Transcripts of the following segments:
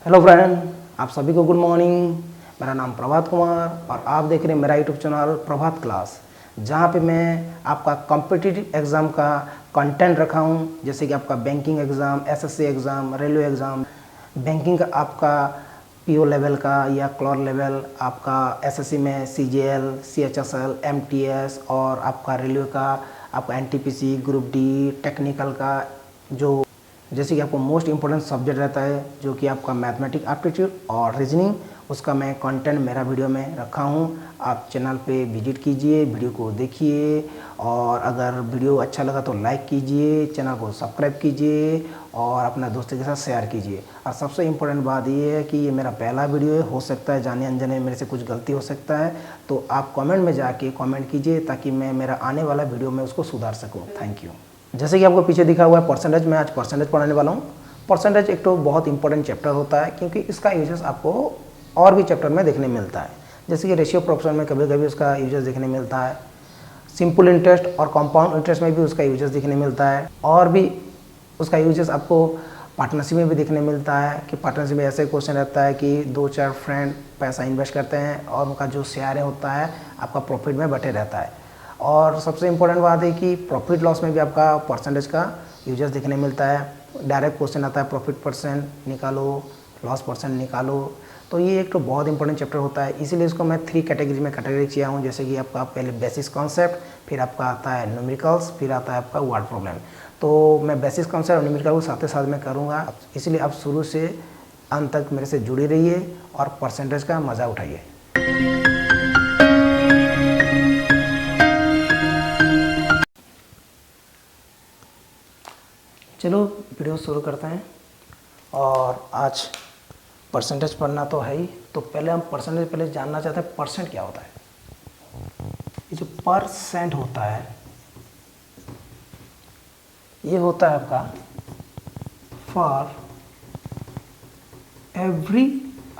Hello friend, आप सभी को गुड मॉर्निंग। मेरा नाम प्रभात कुमार और आप देख रहे हैं मेरा यूट्यूब चैनल प्रभात क्लास, जहाँ पे मैं आपका कॉम्पिटिटिव एग्ज़ाम का कंटेंट रखा हूँ। जैसे कि आपका banking exam, SSC exam, railway exam, banking का आपका पीओ लेवल का या क्लर्क लेवल, आपका एसएससी में सीजीएल, सीएचएसएल, एमटीएस और आपका रेलवे का आपका एनटीपीसी, ग्रुप डी, टेक्निकल का जो जैसे कि आपको मोस्ट इम्पोर्टेंट सब्जेक्ट रहता है जो कि आपका मैथमेटिक्स एप्टीट्यूड और रीजनिंग, उसका मैं कंटेंट मेरा वीडियो में रखा हूँ। आप चैनल पे विजिट कीजिए, वीडियो को देखिए और अगर वीडियो अच्छा लगा तो लाइक कीजिए, चैनल को सब्सक्राइब कीजिए और अपना दोस्तों के साथ शेयर कीजिए। और सबसे इम्पोर्टेंट बात ये है कि ये मेरा पहला वीडियो है, हो सकता है जाने अनजाने मेरे से कुछ गलती हो सकता है, तो आप कमेंट में जाके कमेंट कीजिए ताकि मैं मेरा आने वाला वीडियो में उसको सुधार सकूँ। Thank you. जैसे कि आपको पीछे दिखा हुआ है परसेंटेज, मैं आज परसेंटेज पढ़ाने वाला हूँ। परसेंटेज एक तो बहुत इंपॉर्टेंट चैप्टर होता है क्योंकि इसका यूजेस आपको और भी चैप्टर में देखने मिलता है। जैसे कि रेशियो प्रोपोर्शन में कभी कभी उसका यूजेस देखने मिलता है, सिंपल इंटरेस्ट और कंपाउंड इंटरेस्ट में भी उसका यूजेस देखने मिलता है, और भी उसका यूजेस आपको पार्टनरशिप में भी देखने मिलता है कि पार्टनरशिप में ऐसे क्वेश्चन रहता है कि 2-4 फ्रेंड पैसा इन्वेस्ट करते हैं और उनका जो शेयर होता है आपका प्रॉफिट में बटे रहता है। और सबसे इम्पोर्टेंट बात है कि प्रॉफिट लॉस में भी आपका परसेंटेज का यूजेस देखने मिलता है। डायरेक्ट क्वेश्चन आता है प्रॉफिट परसेंट निकालो, लॉस परसेंट निकालो, तो ये एक तो बहुत इंपॉर्टेंट चैप्टर होता है। इसीलिए इसको मैं 3 कैटेगरी में कैटेगरी किया हूँ। जैसे कि आपका पहले बेसिस कॉन्सेप्ट, फिर आपका आता है न्यूमेरिकल्स, फिर आता है आपका वर्ड प्रॉब्लम। तो मैं बेसिस कॉन्सेप्ट और न्यूमेरिकल को साथ साथ में करूँगा, इसलिए आप शुरू से अंत तक मेरे से जुड़ी रहिए और परसेंटेज का मज़ा उठाइए। चलो वीडियो शुरू करते हैं। और आज परसेंटेज पढ़ना तो है ही, तो पहले हम परसेंटेज पहले जानना चाहते हैं परसेंट क्या होता है। ये जो परसेंट होता है ये होता है आपका फॉर एवरी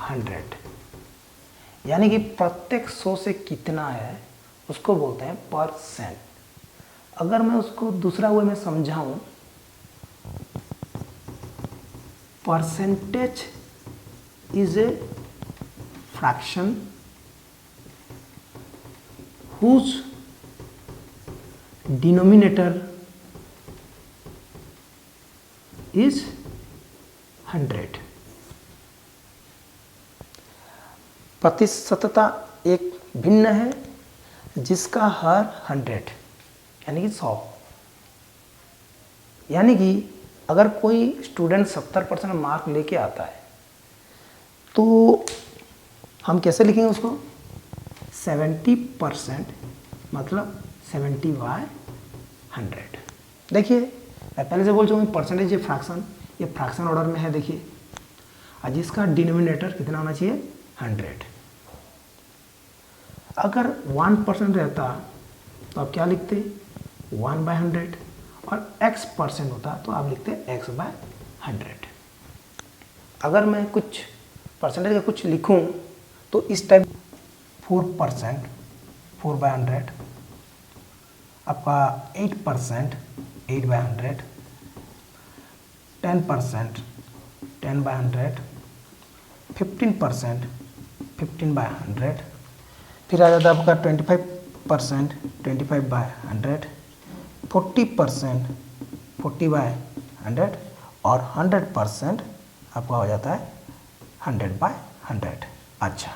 100, यानी कि प्रत्येक 100 से कितना है उसको बोलते हैं परसेंट। अगर मैं उसको दूसरा वे में समझाऊं, percentage is a fraction whose denominator is 100। प्रतिशतता एक भिन्न है जिसका हर 100 यानी कि 100, यानी कि अगर कोई स्टूडेंट 70% मार्क लेके आता है तो हम कैसे लिखेंगे उसको, 70% मतलब 70/100। देखिए मैं पहले से बोल चुका हूँ परसेंटेज ये फ्रैक्शन ऑर्डर में है। देखिए और जिसका डिनोमिनेटर कितना होना चाहिए, 100। अगर 1% रहता तो आप क्या लिखते, 1/100, और x% होता तो आप लिखते x/100। अगर मैं कुछ परसेंटेज का कुछ लिखूं तो इस टाइप 4%, 4/100, आपका 8%, 8/100, 10%, 10/100, 15%, 15/100, फिर आ जाता है आपका 25%, 25/100, 40%, 40/100, और 100% आपका हो जाता है 100/100। अच्छा,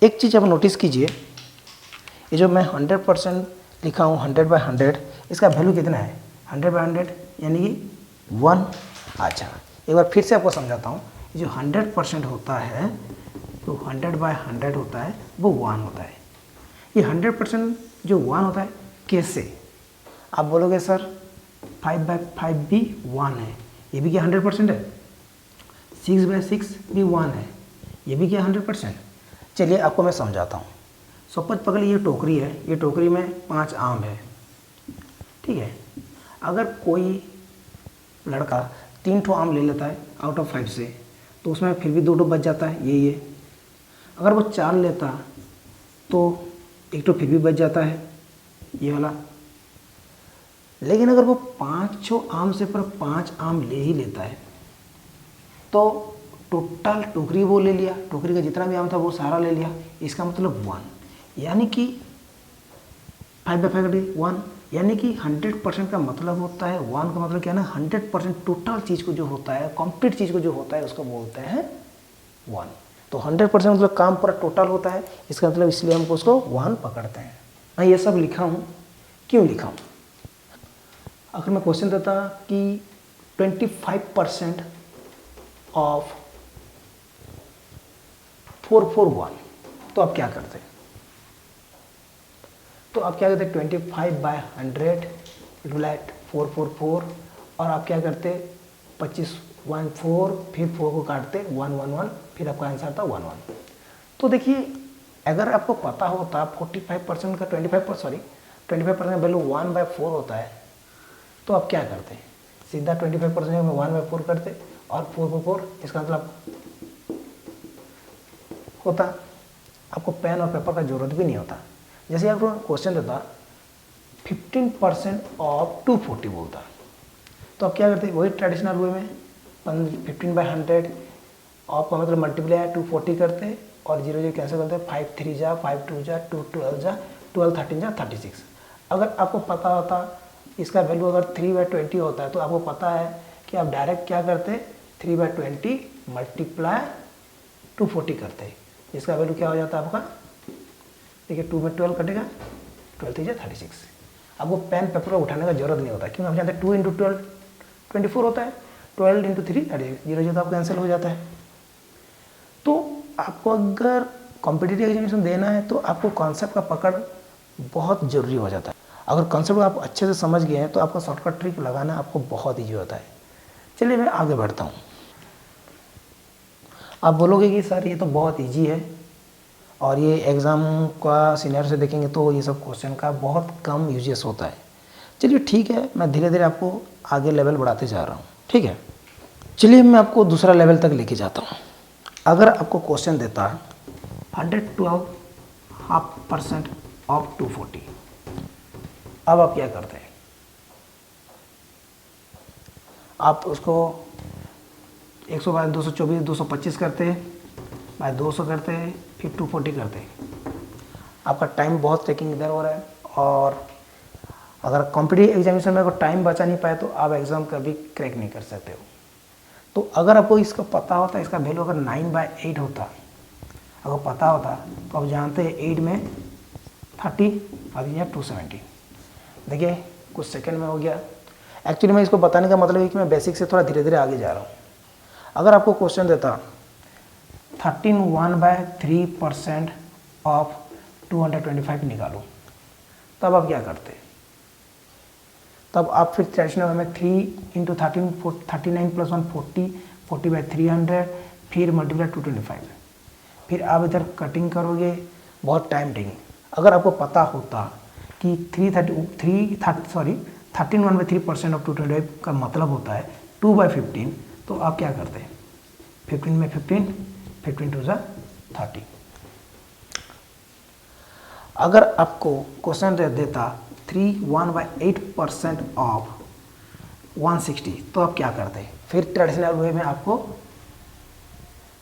एक चीज़ आप नोटिस कीजिए, ये जो मैं 100% लिखा हूँ 100/100, इसका वैल्यू कितना है, 100/100 यानी कि 1। अच्छा, एक बार फिर से आपको समझाता हूँ। ये जो 100% होता है तो 100/100 होता है वो 1 होता है। ये 100% जो 1 होता है कैसे, आप बोलोगे सर 5/5 भी 1 है, ये भी क्या 100% है, 6/6 भी 1 है, ये भी क्या 100%। चलिए आपको मैं समझाता हूँ। सपोज पकड़ ये टोकरी है, ये टोकरी में 5 आम है, ठीक है। अगर कोई लड़का 3 ठो आम ले लेता है आउट ऑफ 5 से, तो उसमें फिर भी 2 ठो बच जाता है, ये। अगर वो 4 लेता तो 1 ठो फिर भी बच जाता है, ये वाला। लेकिन अगर वो 5 आम से पर 5 आम ले ही लेता है तो टोटल टोकरी वो ले लिया, टोकरी का जितना भी आम था वो सारा ले लिया, इसका मतलब 1, यानी कि 5/5 1, यानी कि 100% का मतलब होता है 1 का मतलब क्या है ना, 100% टोटल चीज़ को जो होता है, कंप्लीट चीज़ को जो होता है उसको बोलते हैं 1। तो 100% मतलब काम पूरा टोटल होता है, इसका मतलब इसलिए हमको उसको 1 पकड़ते हैं। मैं ये सब लिखा हूँ, क्यों लिखा हूँ? अगर मैं क्वेश्चन देता कि 25% ऑफ 441, तो आप क्या करते? तो आप क्या करते 25/100 डिवाइड 444, और आप क्या करते 25 1 4, फिर 4 को काटते 1 1 1, फिर आपका आंसर था 1 1। तो देखिए अगर आपको पता होता 45% का 25% का वैल्यू 1/4 होता है, तो आप क्या करते? सीधा 25% में 1/4 करते और 4 इसका मतलब होता, आपको पेन और पेपर का जरूरत भी नहीं होता। जैसे आपको क्वेश्चन देता 15% ऑफ 240 बोलता, तो आप क्या करते? वही ट्रेडिशनल वे में 15/100 ऑफ का मतलब मल्टीप्लाई 240 करते और 0 0 कैंसिल करते, 5 3 जा 5 2 जा 2 12 जा 12 13 जा 36। अगर आपको पता होता इसका वैल्यू अगर 3/20 होता है, तो आपको पता है कि आप डायरेक्ट क्या करते 3/20 मल्टीप्लाई 240 करते, इसका वैल्यू क्या हो जाता है आपका? देखिए 2 में 12 कटेगा, 12 3 जा 36। आपको पेन पेपर उठाने का जरूरत नहीं होता, क्योंकि हम जानते हैं 2 × 12 24 होता है, 12 × 3 36, 0 0 तो कैंसिल हो जाता है। तो आपको अगर कॉम्पिटिटिव एग्जामिनेशन देना है तो आपको कॉन्सेप्ट का पकड़ बहुत ज़रूरी हो जाता है। अगर कॉन्सेप्ट आप अच्छे से समझ गए हैं तो आपका शॉर्टकट ट्रिक लगाना आपको बहुत ईजी होता है। चलिए मैं आगे बढ़ता हूँ। आप बोलोगे कि सर ये तो बहुत ईजी है और ये एग्ज़ाम का सीनियर से देखेंगे तो ये सब क्वेश्चन का बहुत कम यूजेस होता है। चलिए ठीक है, मैं धीरे धीरे आपको आगे लेवल बढ़ाते जा रहा हूँ, ठीक है। चलिए मैं आपको दूसरा लेवल तक लेके जाता हूँ। अगर आपको क्वेश्चन देता 112.5% ऑफ 240, अब आप क्या करते हैं? आप उसको 100 बाय 224 225 करते बाय 200 करते फिर 240 करते। आपका टाइम बहुत टेकिंग इधर हो रहा है, और अगर कॉम्पिटिटिव एग्जामिनेशन में अगर टाइम बचा नहीं पाए तो आप एग्ज़ाम कभी क्रैक नहीं कर सकते हो। तो अगर आपको इसका पता होता, इसका वैल्यू अगर 9/8 होता, अगर पता होता तो आप जानते हैं 8 में 30 और ये 270। देखिए कुछ सेकंड में हो गया। एक्चुअली मैं इसको बताने का मतलब है कि मैं बेसिक से थोड़ा धीरे धीरे आगे जा रहा हूँ। अगर आपको क्वेश्चन देता 13/3% ऑफ 225 निकालो, तब आप क्या करते? तब आप फिर ट्रेडिशनल में 3 × 13 39 + 1 40 40/300 फिर मल्टीप्लाई 225, फिर आप इधर कटिंग करोगे, बहुत टाइम टेकिंग। अगर आपको पता होता कि 13 ऑफ 225 का मतलब होता है 2/15, तो आप क्या करते हैं? 15 में 15 15 2 = 30। अगर आपको क्वेश्चन देता 1/8% ऑफ 160, तो आप क्या करते? फिर ट्रेडिशनल वे में आपको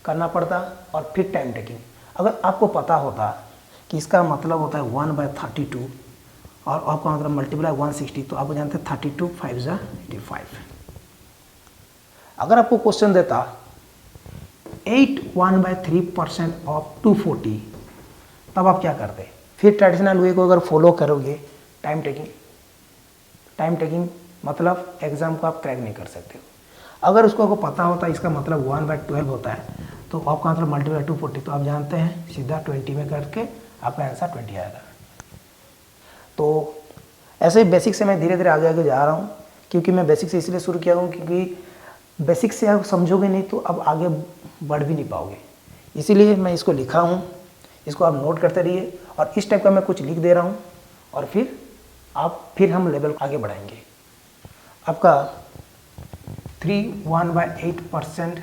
करना पड़ता और फिर टाइम टेकिंग। अगर आपको पता होता कि इसका मतलब होता है 1/32 और आपका मतलब मल्टीप्लाई 160, तो आप जानते हैं 32 5 = 85। अगर आपको क्वेश्चन देता 1/3% ऑफ 240, तब आप क्या करते? फिर ट्रेडिशनल वे को अगर फॉलो करोगे, टाइम टेकिंग मतलब एग्जाम को आप क्रैक नहीं कर सकते हो। अगर उसको आपको पता होता इसका मतलब 1/12 होता है, तो आपका मतलब मल्टीप्लाई 240, तो आप जानते हैं सीधा 20 में करके आपका आंसर 20 आएगा। तो ऐसे ही बेसिक से मैं धीरे धीरे आगे आगे जा रहा हूँ, क्योंकि मैं बेसिक से इसलिए शुरू किया हूँ क्योंकि बेसिक से आप समझोगे नहीं तो अब आगे बढ़ भी नहीं पाओगे। इसीलिए मैं इसको लिखा हूँ, इसको आप नोट करते रहिए, और इस टाइप का मैं कुछ लिख दे रहा हूँ, और फिर हम लेवल आगे बढ़ाएंगे। आपका 1/8%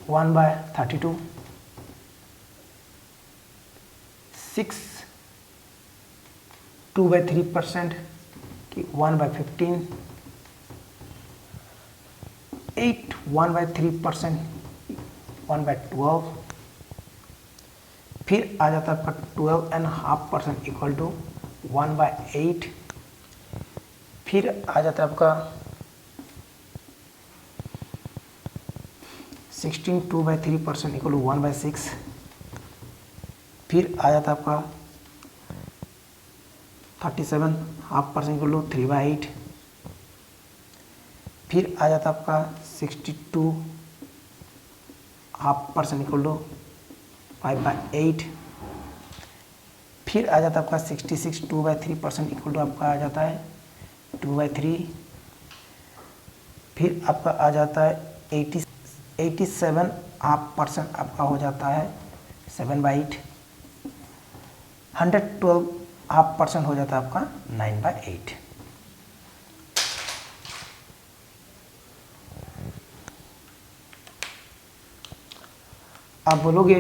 1/32, 6 2/3% 1/15, 8 1/3% 1/12, फिर आ जाता है आपका 12.5% इक्वल टू 1/8, फिर आ जाता है आपका 16 2/3% इक्वल टू 1/6, फिर आ जाता है आपका 37.5% इक्वल टू 3/8, फिर आ जाता है आपका 62.5% इक्वल टू 5/8, फिर आ जाता है आपका 66 2/3% इक्वल टू आपका आ जाता है 2/3, फिर आपका आ जाता है 87.5% आपका हो जाता है 7/8, 112.5% हो जाता है आपका 9/8। आप बोलोगे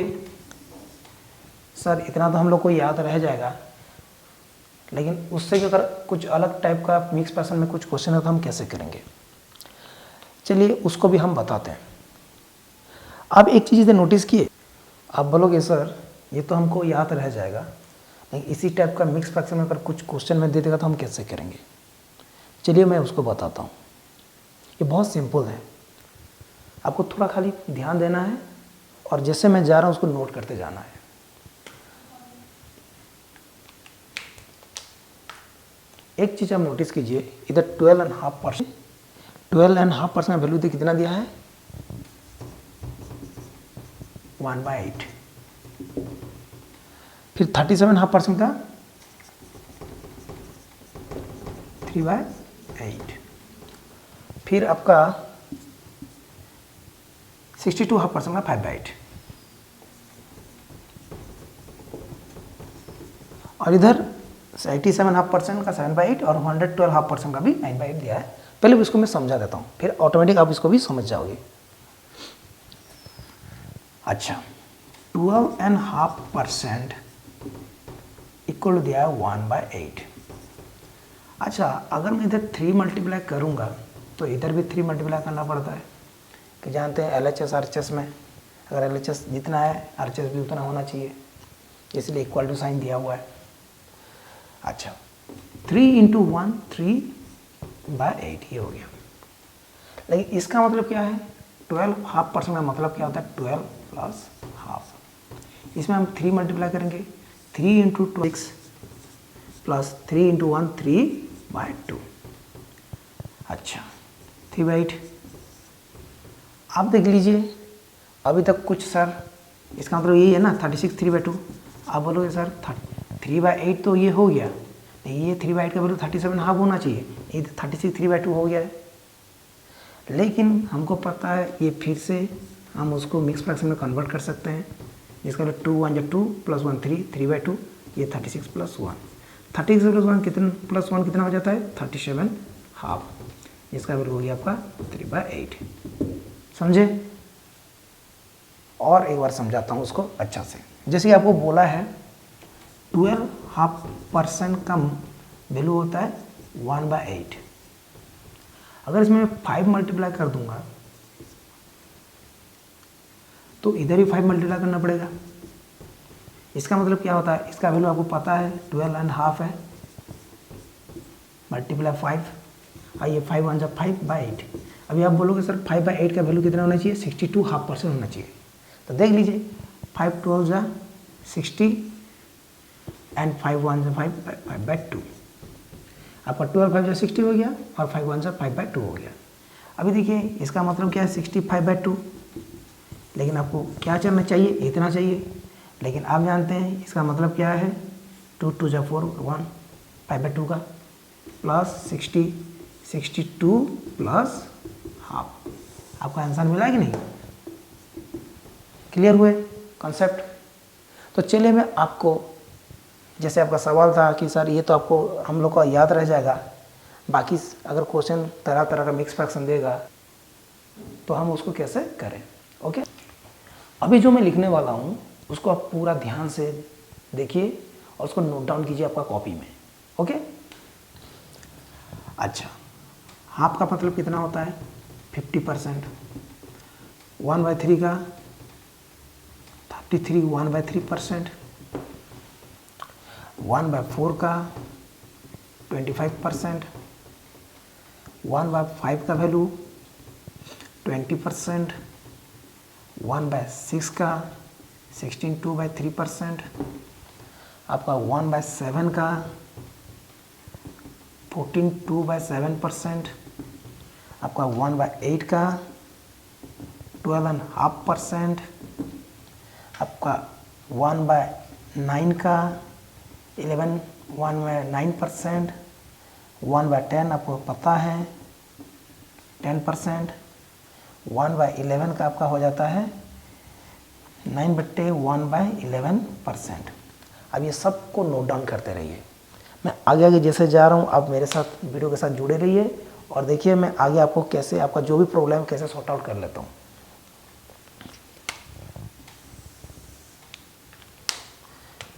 सर इतना तो हम लोग को याद रह जाएगा, लेकिन उससे अगर कुछ अलग टाइप का मिक्स फ्रैक्शन में कुछ क्वेश्चन है तो हम कैसे करेंगे? चलिए उसको भी हम बताते हैं। आप एक चीज़ नोटिस किए, आप बोलोगे सर ये तो हमको याद रह जाएगा, लेकिन इसी टाइप का मिक्स फ्रैक्शन में अगर कुछ क्वेश्चन में दे देगा तो हम कैसे करेंगे? चलिए मैं उसको बताता हूँ। ये बहुत सिंपल है, आपको थोड़ा खाली ध्यान देना है और जैसे मैं जा रहा हूँ उसको नोट करते जाना है। एक चीज़ आप नोटिस कीजिए, इधर 12.5% का वैल्यू कितना दिया है? 1/8, फिर 37.5% का 3/8, फिर आपका 62.5% का 5/8, और इधर 87.5% का 7/8 और 112.5% का भी 9/8 दिया है। पहले इसको मैं समझा देता हूँ, फिर ऑटोमेटिक आप इसको भी समझ जाओगे। अच्छा, 12.5% इक्वल दिया है 1/8। अच्छा, अगर मैं इधर 3 मल्टीप्लाई करूँगा तो इधर भी 3 मल्टीप्लाई करना पड़ता है, कि जानते हैं LHS RHS में अगर LHS जितना है RHS भी उतना होना चाहिए, इसलिए इक्वल टू साइन दिया हुआ है। अच्छा, 3 × 1 3/8 ये हो गया, लेकिन इसका मतलब क्या है? 12.5% का मतलब क्या होता है? 12 + ½ इसमें हम 3 मल्टीप्लाई करेंगे, 3 × 2 6 प्लस 3 × 1 3/2। अच्छा, 3/8 आप देख लीजिए। अभी तक कुछ सर इसका मतलब यही है ना, 36 3/2। आप बोलोगे सर 3/8 तो ये हो गया, ये 3/8 का वैल्यू 37.5 होना चाहिए, ये 36 3/2 हो गया है। लेकिन हमको पता है ये फिर से हम उसको मिक्स फ्रैक्शन में कन्वर्ट कर सकते हैं, जिसका मतलब 2 1 = 2 + 1 3 3/2, ये 36 + 1 36 + 1 कितना +1 कितना हो जाता है? 37.5, इसका वैल्यू हो गया आपका 3/8। समझे? और एक बार समझाता हूँ उसको अच्छा से। जैसे आपको बोला है 12.5% का वैल्यू होता है 1/8। अगर इसमें मैं 5 मल्टीप्लाई कर दूंगा तो इधर भी 5 मल्टीप्लाई करना पड़ेगा। इसका मतलब क्या होता है? इसका वैल्यू आपको पता है 12.5 है, मल्टीप्लाई 5, आइए 5 1 = 5/8। अभी आप बोलोगे सर 5/8 का वैल्यू कितना होना चाहिए? 62.5% होना चाहिए। तो देख लीजिए 5 12 = 60 एंड 5 1 = 5/2। आपका 12 5 = 60 हो गया और 5 1 = 5/2 हो गया। अभी देखिए इसका मतलब क्या है? 65/2, लेकिन आपको क्या चलना चाहिए? इतना चाहिए, लेकिन आप जानते हैं इसका मतलब क्या है? 2 2 = 4 1 5/2 का प्लस 60 62 + ½ आपका आंसर मिला कि नहीं? क्लियर हुए कॉन्सेप्ट? तो चलिए मैं आपको, जैसे आपका सवाल था कि सर ये तो आपको हम लोग का याद रह जाएगा, बाकी अगर क्वेश्चन तरह तरह का मिक्स फ्रैक्शन देगा तो हम उसको कैसे करें। ओके, अभी जो मैं लिखने वाला हूँ उसको आप पूरा ध्यान से देखिए और उसको नोट डाउन कीजिए आपका कॉपी में। ओके, अच्छा, हाफ का मतलब कितना होता है? 50%। 1/3 का 43 1/3%, 1/4 का 25%, 1/5 का वैल्यू 20%, 1/6 का 16 2/3%, आपका 1/7 का 14 2/7%, आपका 1/8 का 12.5%, आपका 1/9 का 1/9%, 1/10 आपको पता है 10%, 1/11 का आपका हो जाता है 9/1/11%। अब ये सबको नोट डाउन करते रहिए। मैं आगे आगे जैसे जा रहा हूँ आप मेरे साथ वीडियो के साथ जुड़े रहिए और देखिए मैं आगे आपको कैसे आपका जो भी प्रॉब्लम कैसे सॉर्ट आउट कर लेता हूँ।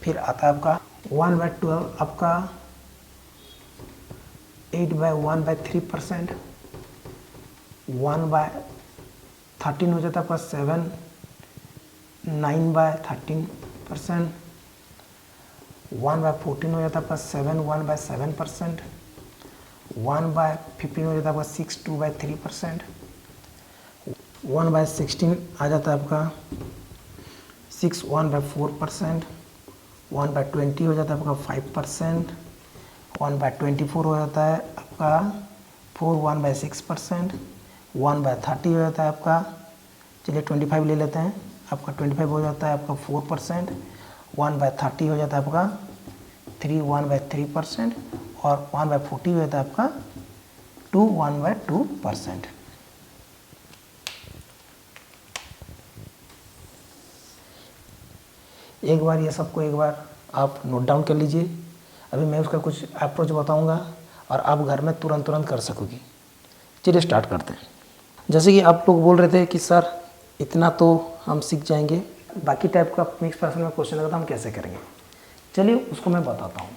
फिर आता है आपका 1/12 आपका 8/1/3%, 1/13 हो जाता है आपका 7, 9/13%, 1/14 हो जाता है आपका 7 1/7%, 1/15 हो जाता है आपका 6 2/3%, 1/16 आ जाता है आपका 6 1/4%, 1/20 हो जाता है आपका 5%, 1/24 हो जाता है आपका 4 1/6%, 1/30 हो जाता है आपका, चलिए 25 ले लेते हैं, आपका 25 हो जाता है आपका 4%, 1/30 हो जाता है आपका 3 1/3% और 1/40 हो जाता है आपका 2 1/2%। एक बार ये सबको एक बार आप नोट डाउन कर लीजिए। अभी मैं उसका कुछ अप्रोच बताऊंगा और आप घर में तुरंत कर सकोगी। चलिए स्टार्ट करते हैं। जैसे कि आप लोग बोल रहे थे कि सर इतना तो हम सीख जाएंगे, बाकी टाइप का मिक्स फ्रैक्शन में क्वेश्चन लगा था हम कैसे करेंगे। चलिए उसको मैं बताता हूँ।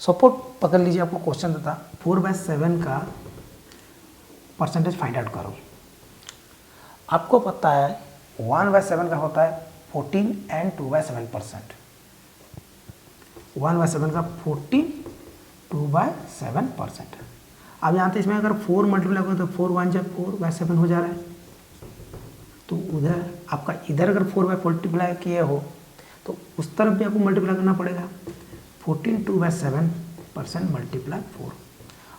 सपोर्ट पकड़ लीजिए, आपको क्वेश्चन देता 4/7 का परसेंटेज फाइंड आउट करो। आपको पता है 1/7 का होता है 14 एंड 2/7%। 1/7 का 14 2/7%। अब यहाँ तो इसमें अगर 4 मल्टीप्लाई करो तो 4 1 जब 4/7 हो जा रहा है, तो उधर आपका इधर अगर 4 मल्टीप्लाई किए हो तो उस तरफ भी आपको मल्टीप्लाई करना पड़ेगा। 14 2/7% मल्टीप्लाई 4,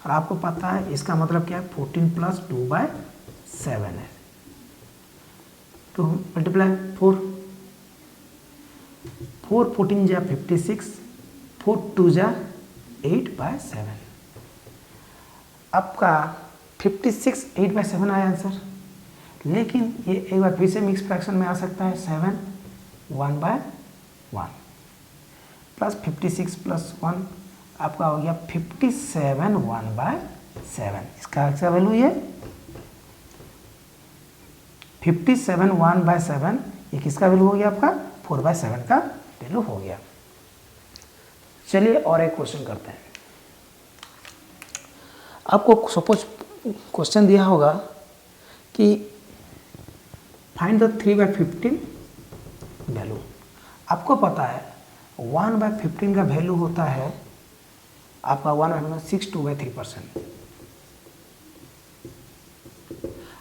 और आपको पता है इसका मतलब क्या है 14 + 2/7 है, तो मल्टीप्लाई 4 14 जा 56, 4 2 जा 8/7। आपका 56 8/7 आया आंसर, लेकिन ये एक बार फिर से मिक्स फ्रैक्शन में आ सकता है 7 1/1 प्लस 56 + 1 आपका हो गया 57 1/7। इसका वैल्यू ये 57 1/7, ये किसका वैल्यू हो गया आपका 4/7 का वैल्यू हो गया। चलिए और एक क्वेश्चन करते हैं। आपको सपोज क्वेश्चन दिया होगा कि फाइंड द 3/15 वैल्यू। आपको पता है 1/15 का वैल्यू होता है आपका 1/15 6 2/3%।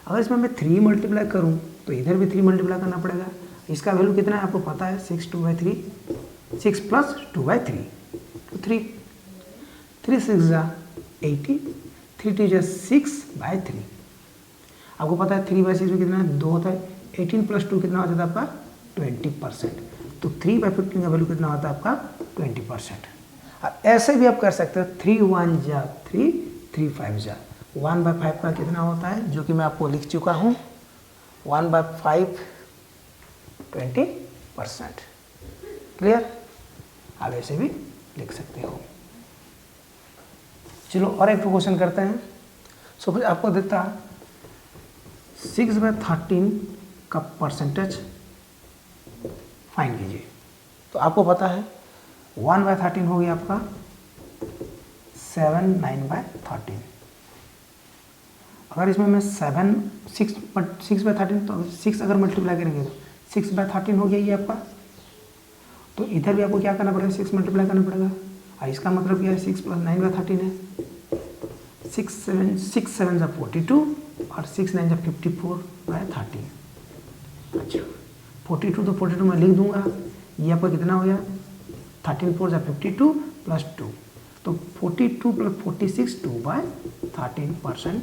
अगर इसमें मैं 3 मल्टीप्लाई करूं तो इधर भी 3 मल्टीप्लाई करना पड़ेगा। इसका वैल्यू कितना है आपको पता है 6 2/3, 6 + 2/3, तो 3 6 जा 80, 3 2 जा 6/3। आपको पता है 3/6 में कितना है 2 होता है, 18 + 2 कितना हो जाता है आपका 20%, तो 3/15 का वैल्यू कितना होता है आपका 20%। और ऐसे भी आप कर सकते हो 3 1 जा 3, 3 5 जा 1/5 का कितना होता है, जो कि मैं आपको लिख चुका हूँ 1/5 20%। क्लियर? आप ऐसे भी लिख सकते हो। चलो और एक क्वेश्चन करते हैं। सपोज आपको देता 6/13 का परसेंटेज फाइंड कीजिए। तो आपको पता है 1/13 हो गया आपका 7 9/13। अगर इसमें मैं 6/13 तो 6 अगर मल्टीप्लाई करेंगे तो 6/13 हो गया ये आपका। तो इधर भी आपको क्या करना पड़ेगा, 6 मल्टीप्लाई करना पड़ेगा। और इसका मतलब क्या है, 6 + 9/13 है। 6 7 42 और 6 9 54/13। अच्छा 42 तो 42 मैं लिख दूंगा। ये आपका कितना हो गया, 13 4 52 + 2। तो 42 + 46 2/13%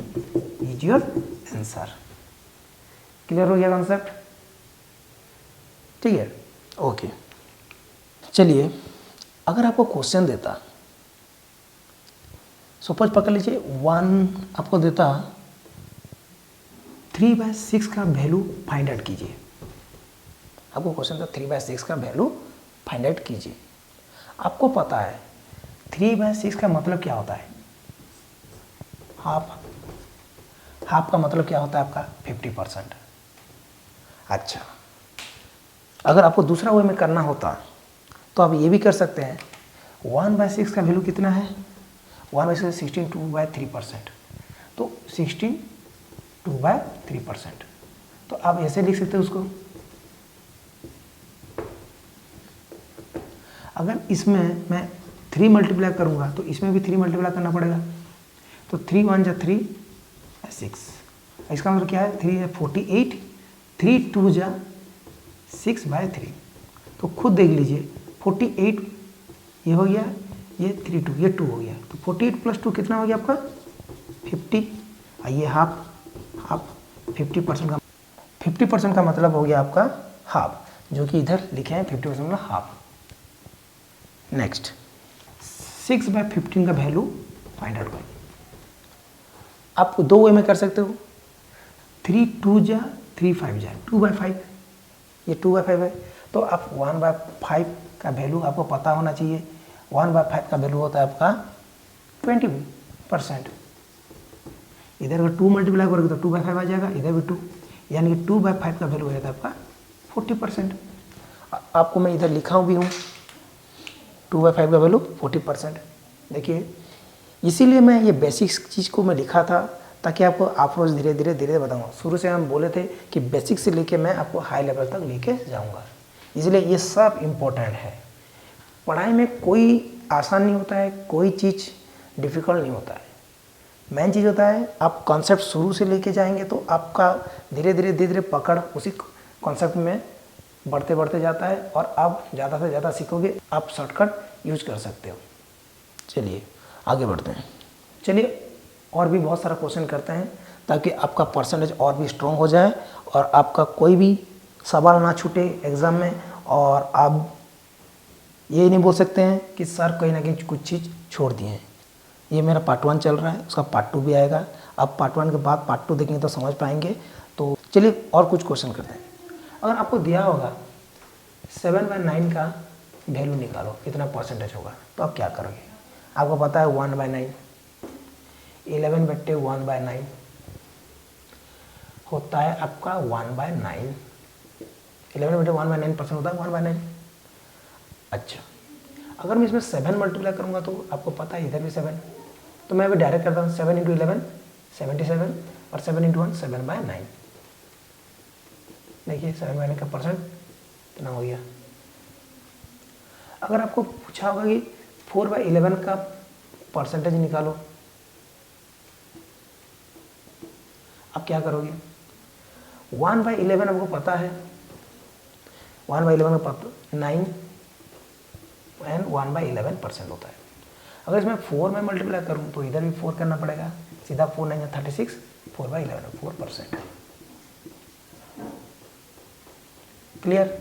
इज योर आंसर। क्लियर हो गया कॉन्सेप्ट? ठीक है, ओके। चलिए, अगर आपको क्वेश्चन देता, सपोज पकड़ लीजिए 1 आपको देता 3/6 का वैल्यू फाइंड आउट कीजिए। आपको क्वेश्चन था 3/6 का वैल्यू फाइंड आउट कीजिए। आपको पता है 3/6 का मतलब क्या होता है, हाफ। हाफ का मतलब क्या होता है आपका, 50%। अच्छा, अगर आपको दूसरा वे में करना होता तो आप ये भी कर सकते हैं, 1/6 का वैल्यू कितना है, 1/6 16 2/3%। तो 16 2/3%। तो आप ऐसे लिख सकते हो उसको। अगर इसमें मैं 3 मल्टीप्लाई करूंगा तो इसमें भी 3 मल्टीप्लाई करना पड़ेगा। तो 3 1 जा 3 6। इसका मतलब क्या है, 3 48, 3 2 जा 6/3। तो खुद देख लीजिए, 48 ये हो गया, ये 3 2 ये 2 हो गया। तो 48 + 2 कितना हो गया आपका, 50। और ये हाफ, हाफ 50% का मतलब हो गया आपका हाफ, जो कि इधर लिखे हैं 50% मतलब हाफ। नेक्स्ट 6/15 का वैल्यू फाइंड आउट करो। आप 2 वे में कर सकते हो, 3 2 जा 3 5 जा 2/5। ये 2/5 है। तो आप 1/5 का वैल्यू आपको पता होना चाहिए। 1/5 का वैल्यू होता है आपका 20%। इधर अगर 2 मल्टीप्लाई करोगे तो 2/5 आ जाएगा, इधर भी 2, यानी कि 2/5 का वैल्यू हो जाता है आपका 40%। आपको मैं इधर लिखा भी हूँ 2/5 का वैल्यू 40%। देखिए, इसीलिए मैं ये बेसिक चीज़ को मैं लिखा था, ताकि आपको अप्रोच धीरे धीरे बताऊँगा। शुरू से हम बोले थे कि बेसिक से लेके मैं आपको हाई लेवल तक लेके जाऊँगा, इसलिए ये सब इम्पोर्टेंट है। पढ़ाई में कोई आसान नहीं होता है, कोई चीज़ डिफ़िकल्ट नहीं होता है। मेन चीज़ होता है, आप कॉन्सेप्ट शुरू से लेके जाएंगे तो आपका धीरे धीरे पकड़ उसी कॉन्सेप्ट में बढ़ते जाता है, और आप ज़्यादा से ज़्यादा सीखोगे, आप शॉर्टकट यूज कर सकते हो। चलिए आगे बढ़ते हैं। चलिए और भी बहुत सारा क्वेश्चन करते हैं, ताकि आपका परसेंटेज और भी स्ट्रॉन्ग हो जाए और आपका कोई भी सवाल ना छूटे एग्ज़ाम में, और आप ये नहीं बोल सकते हैं कि सर कहीं ना कहीं कुछ चीज़ छोड़ दिए हैं। ये मेरा पार्ट 1 चल रहा है, उसका पार्ट 2 भी आएगा। अब पार्ट 1 के बाद पार्ट 2 देखेंगे तो समझ पाएंगे। तो चलिए और कुछ क्वेश्चन करते हैं। अगर आपको दिया होगा 7/9 का वैल्यू निकालो, कितना परसेंटेज होगा, तो आप क्या करोगे? आपको पता है 1/9, 11/1/9 होता है आपका 1/9। 11/1/9% होता है 1/9। अच्छा, अगर मैं इसमें 7 मल्टीप्लाई करूँगा तो आपको पता है इधर भी 7, तो मैं अभी डायरेक्ट करता हूँ 7 × 11 77 और 7 × 1 7/9। देखिए 7/9 का परसेंट कितना हो गया। अगर आपको पूछा होगा कि 4/11 का परसेंटेज निकालो, आप क्या करोगे? 1/11 आपको पता है, 1/11 का 9 एंड 1/11% होता है। अगर इसमें 4 में मल्टीप्लाई करूँ तो इधर भी 4 करना पड़ेगा, सीधा 4 9 36, 4/11 4%। क्लियर?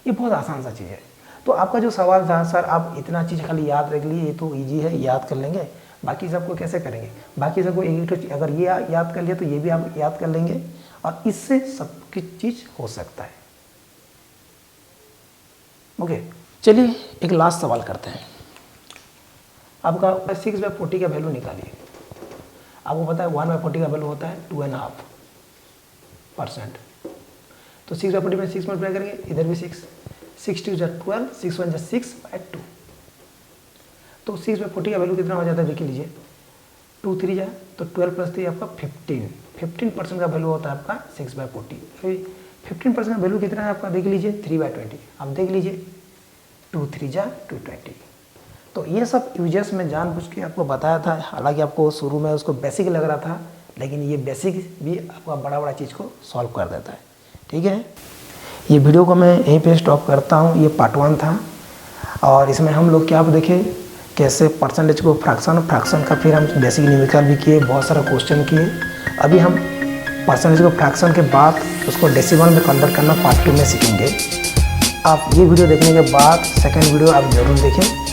ये बहुत आसान सा चीज़ है। तो आपका जो सवाल था, सर आप इतना चीज़ खाली याद रख लिए, ये तो इजी है, याद कर लेंगे, बाकी सबको कैसे करेंगे? बाकी सबको एक अगर ये याद कर लिया तो ये भी आप याद कर लेंगे, और इससे सबकी चीज़ हो सकता है। ओके, चलिए एक लास्ट सवाल करते हैं। आपका 6/40 का वैल्यू निकालिए। आपको पता है 1/40 का वैल्यू होता है 2.5%। तो 6/40 में 6 मल्टीप्लाई करेंगे, इधर भी 6, 6 2 = 12, 6 1 = 6/2। तो 6/40 का वैल्यू कितना हो जाता है, देख लीजिए, 2 3 जा तो 12 + 3 आपका 15%। 15% का वैल्यू होता है आपका 6/40। 15% का वैल्यू कितना है आपका देख लीजिए 3/20। आप देख लीजिए 2 3 जा 220। तो ये सब यूजेस में जानबूझ के आपको बताया था, हालांकि आपको शुरू में उसको बेसिक लग रहा था, लेकिन ये बेसिक भी आपका बड़ा बड़ा चीज़ को सॉल्व कर देता है। ठीक है, ये वीडियो को मैं यहीं पे स्टॉप करता हूँ। ये पार्ट 1 था और इसमें हम लोग क्या देखे कैसे परसेंटेज को फ्रैक्शन का फिर हम बेसिक न्यूमेरिकल भी किए, बहुत सारा क्वेश्चन किए। अभी हम परसेंटेज को फ्रैक्शन के बाद उसको डेसिमल में कन्वर्ट करना पार्ट 2 में सीखेंगे। आप ये वीडियो देखने के बाद सेकेंड वीडियो आप ज़रूर देखें।